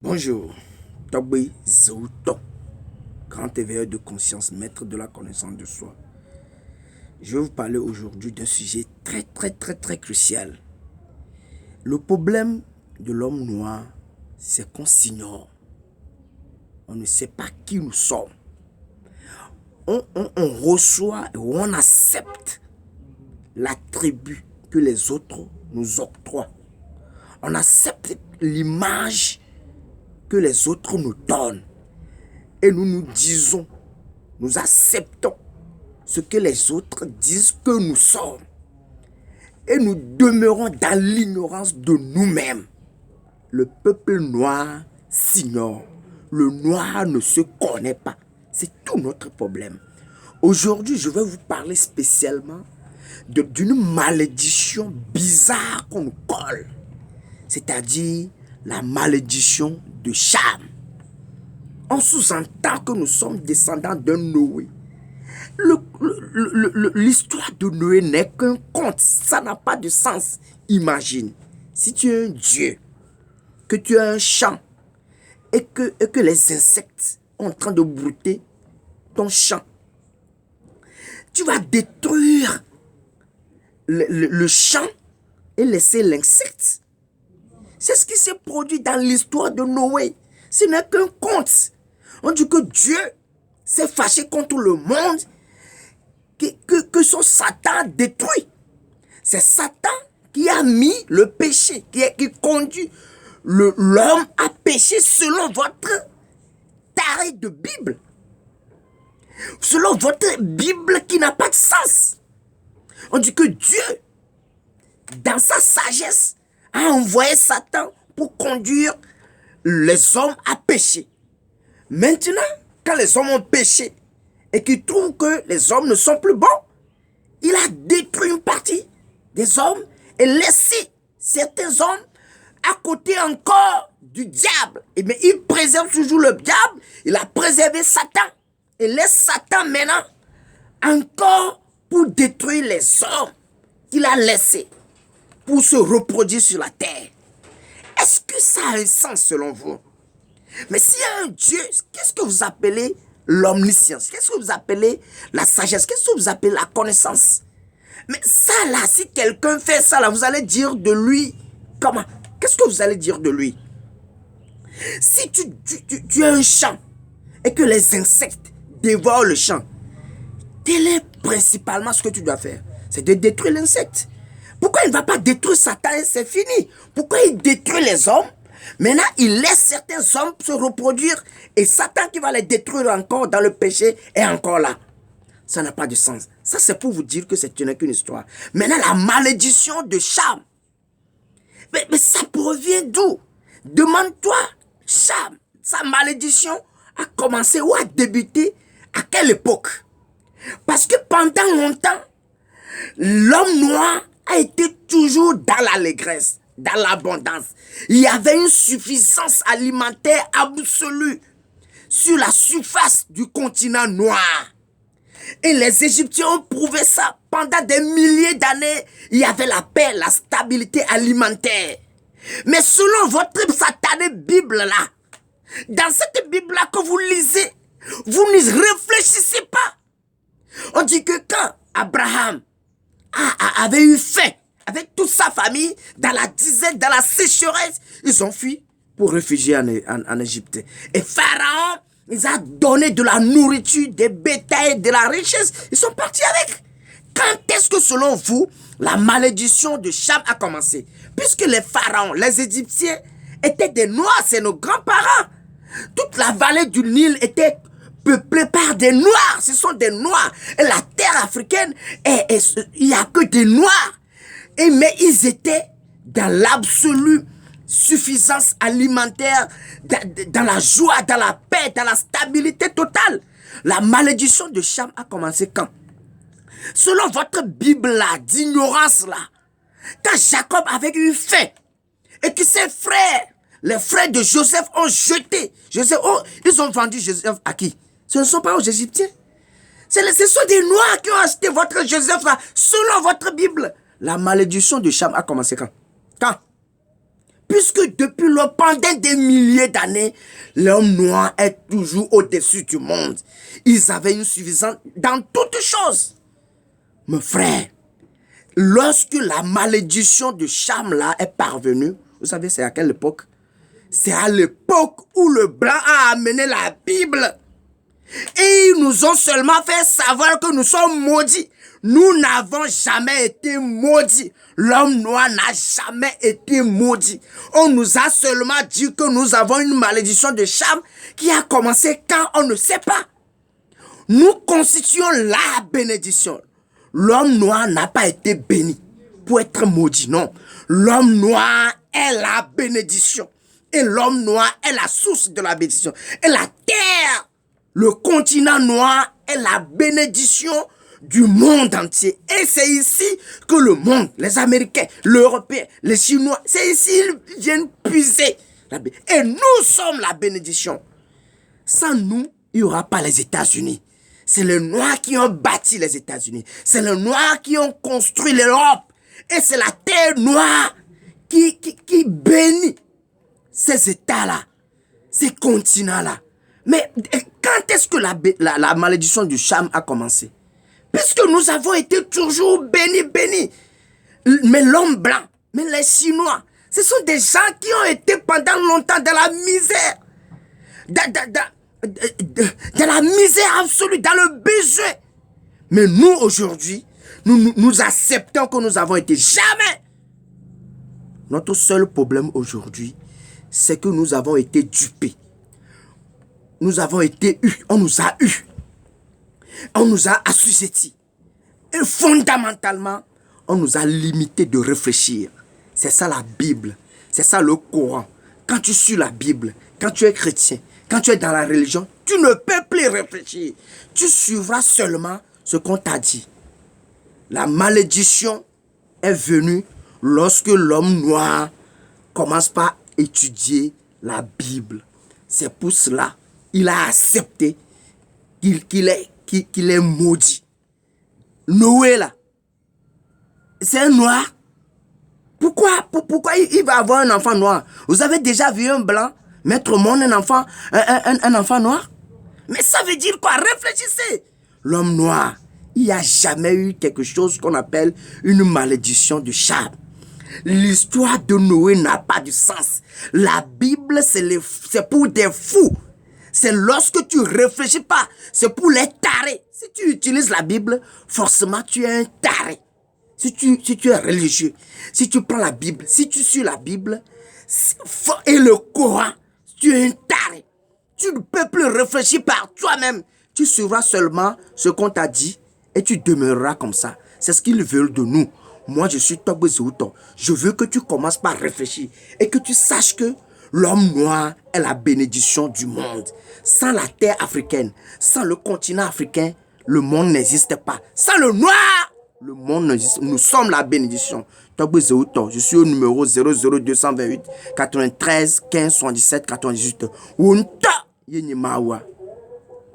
Bonjour, Togbe Zouto, grand éveilleur de conscience, maître de la connaissance de soi. Je vais vous parler aujourd'hui d'un sujet très crucial. Le problème de l'homme noir, c'est qu'on s'ignore. On ne sait pas qui nous sommes. On reçoit ou on accepte l'attribut que les autres nous octroient. On accepte l'image que les autres nous donnent. Et nous nous disons, nous acceptons ce que les autres disent que nous sommes. Et nous demeurons dans l'ignorance de nous-mêmes. Le peuple noir s'ignore. Le noir ne se connaît pas. C'est tout notre problème. Aujourd'hui, je vais vous parler spécialement d'une malédiction bizarre qu'on nous colle. C'est-à-dire la malédiction de Cham. On sous-entend que nous sommes descendants de Noé. L'histoire de Noé n'est qu'un conte. Ça n'a pas de sens. Imagine, si tu es un dieu, que tu as un champ et que les insectes sont en train de brouter ton champ. Tu vas détruire le champ et laisser l'insecte. C'est ce qui s'est produit dans l'histoire de Noé. Ce n'est qu'un conte. On dit que Dieu s'est fâché contre le monde, que son Satan détruit. C'est Satan qui a mis le péché, qui conduit l'homme à pécher selon votre taré de Bible. Selon votre Bible qui n'a pas de sens. On dit que Dieu, dans sa sagesse, a envoyé Satan pour conduire les hommes à pécher. Maintenant, quand les hommes ont péché et qu'ils trouvent que les hommes ne sont plus bons, il a détruit une partie des hommes et laissé certains hommes à côté encore du diable. Mais il préserve toujours le diable. Il a préservé Satan et laisse Satan maintenant encore pour détruire les hommes qu'il a laissés pour se reproduire sur la terre. Est-ce que ça a un sens selon vous? Mais s'il y a un Dieu, qu'est-ce que vous appelez l'omniscience? Qu'est-ce que vous appelez la sagesse? Qu'est-ce que vous appelez la connaissance? Mais ça là, si quelqu'un fait ça là, vous allez dire de lui comment? Qu'est-ce que vous allez dire de lui? Si tu as un champ et que les insectes dévorent le champ, quel est principalement ce que tu dois faire? C'est de détruire l'insecte. Pourquoi il ne va pas détruire Satan et c'est fini? Pourquoi il détruit les hommes? Maintenant, il laisse certains hommes se reproduire et Satan qui va les détruire encore dans le péché est encore là. Ça n'a pas de sens. Ça, c'est pour vous dire que c'est qu'une histoire. Maintenant, la malédiction de Cham. Mais ça provient d'où? Demande-toi, Cham, sa malédiction a commencé ou a débuté à quelle époque? Parce que pendant longtemps, l'homme noir a été toujours dans l'allégresse, dans l'abondance. Il y avait une suffisance alimentaire absolue sur la surface du continent noir. Et les Égyptiens ont prouvé ça. Pendant des milliers d'années, il y avait la paix, la stabilité alimentaire. Mais selon votre satanée Bible là, dans cette Bible là que vous lisez, vous n'y réfléchissez pas. On dit que quand Abraham avait eu faim, avec toute sa famille, dans la disette, dans la sécheresse, ils ont fui pour réfugier en Égypte. Et Pharaon, ils ont donné de la nourriture, des bétails, de la richesse. Ils sont partis avec. Quand est-ce que selon vous, la malédiction de Cham a commencé? Puisque les pharaons, les Égyptiens, étaient des Noirs, c'est nos grands-parents. Toute la vallée du Nil était peuplée par des Noirs. Ce sont des Noirs. Et la terre africaine, il n'y a que des Noirs. Mais ils étaient dans l'absolue suffisance alimentaire, dans la joie, dans la paix, dans la stabilité totale. La malédiction de Cham a commencé quand? Selon votre Bible là, d'ignorance là, quand Jacob avait eu faim et que ses frères, les frères de Joseph ont jeté, ils ont vendu Joseph à qui? Ce ne sont pas aux Égyptiens. Ce sont des Noirs qui ont acheté votre Joseph là, selon votre Bible. La malédiction de Cham a commencé quand? Quand? Puisque pendant des milliers d'années, l'homme noir est toujours au-dessus du monde. Ils avaient une suffisance dans toutes choses. Mon frère, lorsque la malédiction de Cham là est parvenue, vous savez c'est à quelle époque? C'est à l'époque où le blanc a amené la Bible. Et ils nous ont seulement fait savoir que nous sommes maudits. Nous n'avons jamais été maudits. L'homme noir n'a jamais été maudit. On nous a seulement dit que nous avons une malédiction de Cham qui a commencé quand on ne sait pas. Nous constituons la bénédiction. L'homme noir n'a pas été béni pour être maudit, non. L'homme noir est la bénédiction. Et l'homme noir est la source de la bénédiction. Et la terre, le continent noir est la bénédiction du monde entier. Et c'est ici que le monde, les Américains, l'Européen, les Chinois, c'est ici qu'ils viennent puiser. Et nous sommes la bénédiction. Sans nous, il n'y aura pas les États-Unis. C'est les Noirs qui ont bâti les États-Unis. C'est les Noirs qui ont construit l'Europe. Et c'est la terre noire qui bénit ces États-là, ces continents-là. Mais quand est-ce que la malédiction du Cham a commencé? Puisque nous avons été toujours bénis. Mais l'homme blanc, mais les Chinois, ce sont des gens qui ont été pendant longtemps dans la misère. Dans la misère absolue, dans le besoin. Mais nous, aujourd'hui, nous acceptons que nous avons été jamais. Notre seul problème aujourd'hui, c'est que nous avons été dupés. Nous avons été eus. On nous a eus. On nous a assujettis. Et fondamentalement, on nous a limité de réfléchir. C'est ça la Bible. C'est ça le Coran. Quand tu suis la Bible, quand tu es chrétien, quand tu es dans la religion, tu ne peux plus réfléchir. Tu suivras seulement ce qu'on t'a dit. La malédiction est venue lorsque l'homme noir commence par étudier la Bible. C'est pour cela qu'il a accepté qu'il est maudit. Noé là, c'est un noir. Pourquoi il va avoir un enfant noir? Vous avez déjà vu un blanc mettre au monde un enfant noir? Mais ça veut dire quoi? Réfléchissez. L'homme noir, il n'y a jamais eu quelque chose qu'on appelle une malédiction du Cham. L'histoire de Noé n'a pas de sens. La Bible, c'est pour des fous. C'est lorsque tu réfléchis pas, c'est pour les tarés. Si tu utilises la Bible, forcément tu es un taré. Si tu es religieux, si tu prends la Bible, si tu suis la Bible et le Coran, tu es un taré. Tu ne peux plus réfléchir par toi-même. Tu suivras seulement ce qu'on t'a dit et tu demeureras comme ça. C'est ce qu'ils veulent de nous. Moi, je suis Togbo Zouton. Je veux que tu commences par réfléchir et que tu saches que l'homme noir est la bénédiction du monde. Sans la terre africaine, sans le continent africain, le monde n'existe pas. Sans le noir, le monde n'existe pas. Nous sommes la bénédiction. Togbo Zouton, je suis au numéro 00228 93 15 77 98. Wunta Yenimawa.